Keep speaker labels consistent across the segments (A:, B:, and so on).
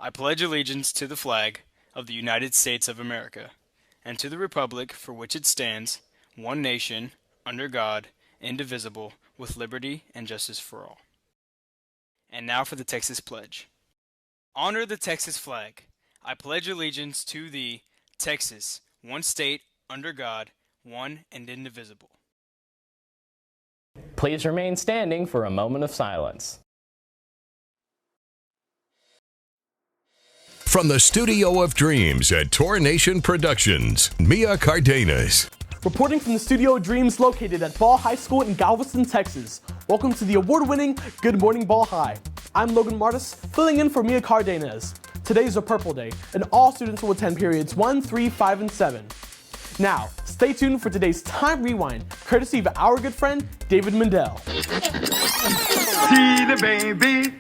A: I pledge allegiance to the flag of the United States of America and to the republic for which it stands, one nation, under God, indivisible, with liberty and justice for all. And now for the Texas Pledge. Honor the Texas flag. I pledge allegiance to the Texas, one state, under God, one and indivisible.
B: Please remain standing for a moment of silence.
C: From the Studio of Dreams at Tour Nation Productions, Mia Cardenas.
D: Reporting from the Studio of Dreams located at Ball High School in Galveston, Texas. Welcome to the award-winning Good Morning Ball High. I'm Logan Martis, filling in for Mia Cardenas. Today's a purple day, and all students will attend periods 1, 3, 5, and 7. Now, stay tuned for today's Time Rewind, courtesy of our good friend, David Mendel.
E: See the baby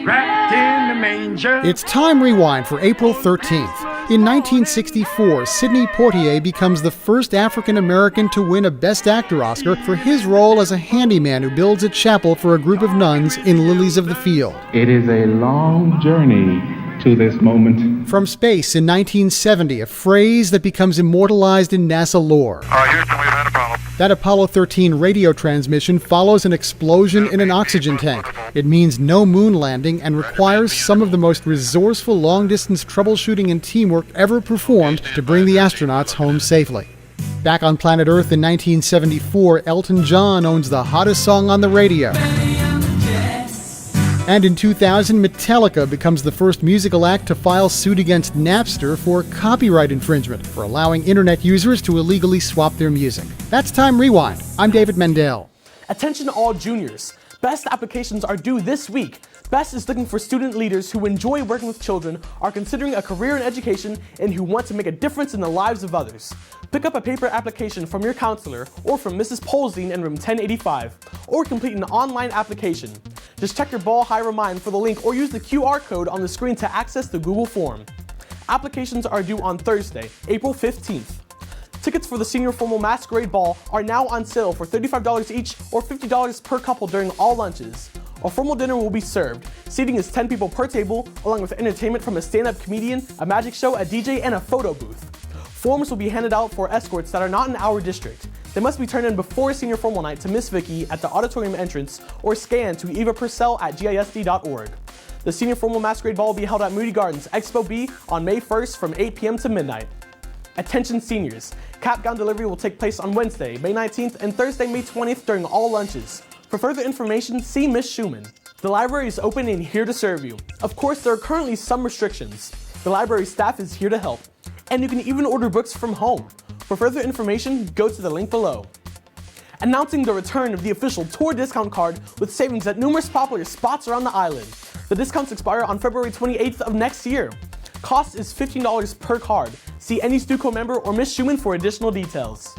E: wrapped in the manger.
F: It's Time Rewind for April 13th. In 1964, Sidney Poitier becomes the first African-American to win a Best Actor Oscar for his role as a handyman who builds a chapel for a group of nuns in Lilies of the Field.
G: It is a long journey to this moment.
F: From space in 1970, a phrase that becomes immortalized in NASA lore.
H: Houston, we've had a problem.
F: That Apollo 13 radio transmission follows an explosion in an oxygen tank. It means no moon landing and requires some of the most resourceful long-distance troubleshooting and teamwork ever performed to bring the astronauts home safely. Back on planet Earth in 1974, Elton John owns the hottest song on the radio. And in 2000, Metallica becomes the first musical act to file suit against Napster for copyright infringement for allowing internet users to illegally swap their music. That's Time Rewind. I'm David Mendel.
D: Attention all juniors. Best applications are due this week. BEST is looking for student leaders who enjoy working with children, are considering a career in education, and who want to make a difference in the lives of others. Pick up a paper application from your counselor or from Mrs. Polstein in room 1085, or complete an online application. Just check your Ball High Remind for the link or use the QR code on the screen to access the Google form. Applications are due on Thursday, April 15th. Tickets for the Senior Formal Masquerade Ball are now on sale for $35 each or $50 per couple during all lunches. A formal dinner will be served. Seating is 10 people per table, along with entertainment from a stand-up comedian, a magic show, a DJ, and a photo booth. Forms will be handed out for escorts that are not in our district. They must be turned in before Senior Formal Night to Miss Vicky at the auditorium entrance or scanned to Eva Purcell at gisd.org. The Senior Formal Masquerade Ball will be held at Moody Gardens, Expo B, on May 1st from 8 p.m. to midnight. Attention seniors. Cap gown delivery will take place on Wednesday, May 19th and Thursday, May 20th during all lunches. For further information, see Miss Schumann. The library is open and here to serve you. Of course, there are currently some restrictions. The library staff is here to help. And you can even order books from home. For further information, go to the link below. Announcing the return of the official tour discount card with savings at numerous popular spots around the island. The discounts expire on February 28th of next year. Cost is $15 per card. See any Stuco member or Miss Schumann for additional details.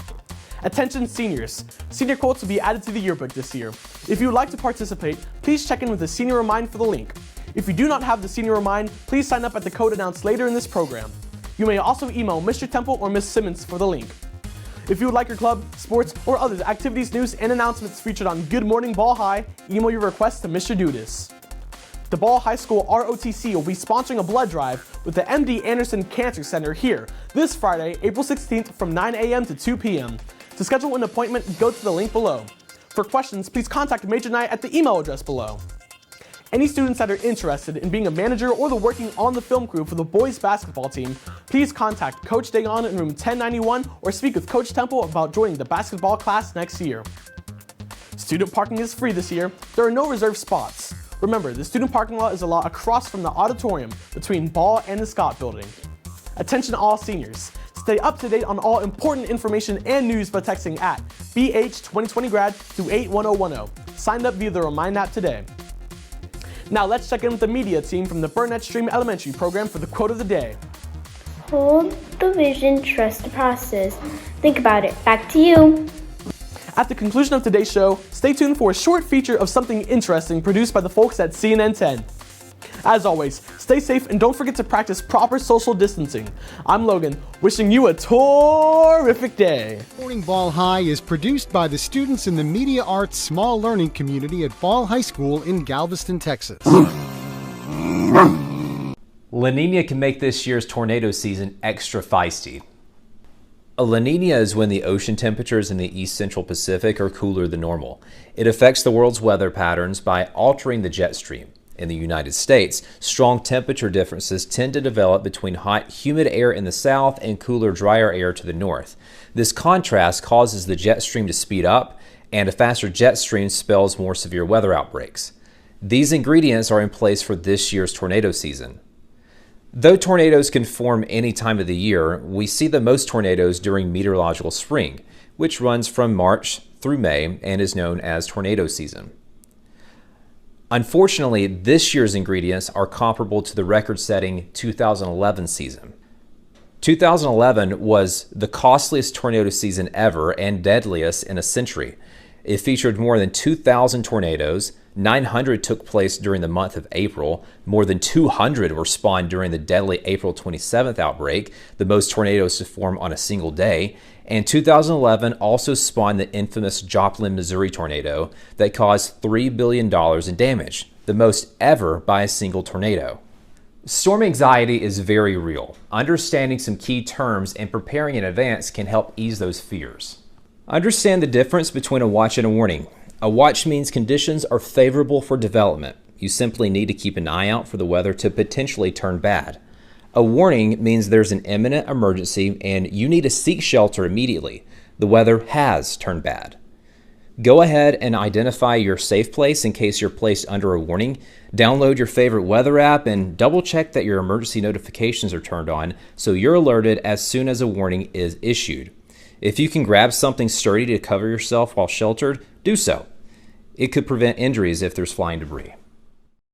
D: Attention seniors. Senior quotes will be added to the yearbook this year. If you would like to participate, please check in with the Senior Remind for the link. If you do not have the Senior Remind, please sign up at the code announced later in this program. You may also email Mr. Temple or Miss Simmons for the link. If you would like your club, sports, or other activities, news, and announcements featured on Good Morning Ball High, email your request to Mr. Dudis. The Ball High School ROTC will be sponsoring a blood drive with the MD Anderson Cancer Center here this Friday, April 16th from 9 a.m. to 2 p.m. To schedule an appointment, go to the link below. For questions, please contact Major Knight at the email address below. Any students that are interested in being a manager or working on the film crew for the boys basketball team, please contact Coach Dayon in room 1091 or speak with Coach Temple about joining the basketball class next year. Student parking is free this year. There are no reserved spots. Remember, the student parking lot is a lot across from the auditorium between Ball and the Scott building. Attention all seniors. Stay up to date on all important information and news by texting at BH2020grad to 81010. Signed up via the Remind app today. Now let's check in with the media team from the Burnett Stream Elementary program for the quote of the day.
I: Hold the vision, trust the process. Think about it. Back to you.
D: At the conclusion of today's show, stay tuned for a short feature of something interesting produced by the folks at CNN 10. As always, stay safe and don't forget to practice proper social distancing. I'm Logan, wishing you a terrific day.
F: Morning Ball High is produced by the students in the Media Arts Small Learning Community at Ball High School in Galveston, Texas.
H: La Nina can make this year's tornado season extra feisty. A La Nina is when the ocean temperatures in the east central Pacific are cooler than normal. It affects the world's weather patterns by altering the jet stream. In the United States, strong temperature differences tend to develop between hot, humid air in the south and cooler, drier air to the north. This contrast causes the jet stream to speed up, and a faster jet stream spells more severe weather outbreaks. These ingredients are in place for this year's tornado season. Though tornadoes can form any time of the year, we see the most tornadoes during meteorological spring, which runs from March through May and is known as tornado season. Unfortunately, this year's ingredients are comparable to the record-setting 2011 season. 2011 was the costliest tornado season ever and deadliest in a century. It featured more than 2,000 tornadoes. 900 took place during the month of April. More than 200 were spawned during the deadly April 27th outbreak, the most tornadoes to form on a single day. And 2011 also spawned the infamous Joplin, Missouri tornado that caused $3 billion in damage, the most ever by a single tornado. Storm anxiety is very real. Understanding some key terms and preparing in advance can help ease those fears. Understand the difference between a watch and a warning. A watch means conditions are favorable for development. You simply need to keep an eye out for the weather to potentially turn bad. A warning means there's an imminent emergency and you need to seek shelter immediately. The weather has turned bad. Go ahead and identify your safe place in case you're placed under a warning. Download your favorite weather app and double check that your emergency notifications are turned on so you're alerted as soon as a warning is issued. If you can grab something sturdy to cover yourself while sheltered, do so. It could prevent injuries if there's flying debris.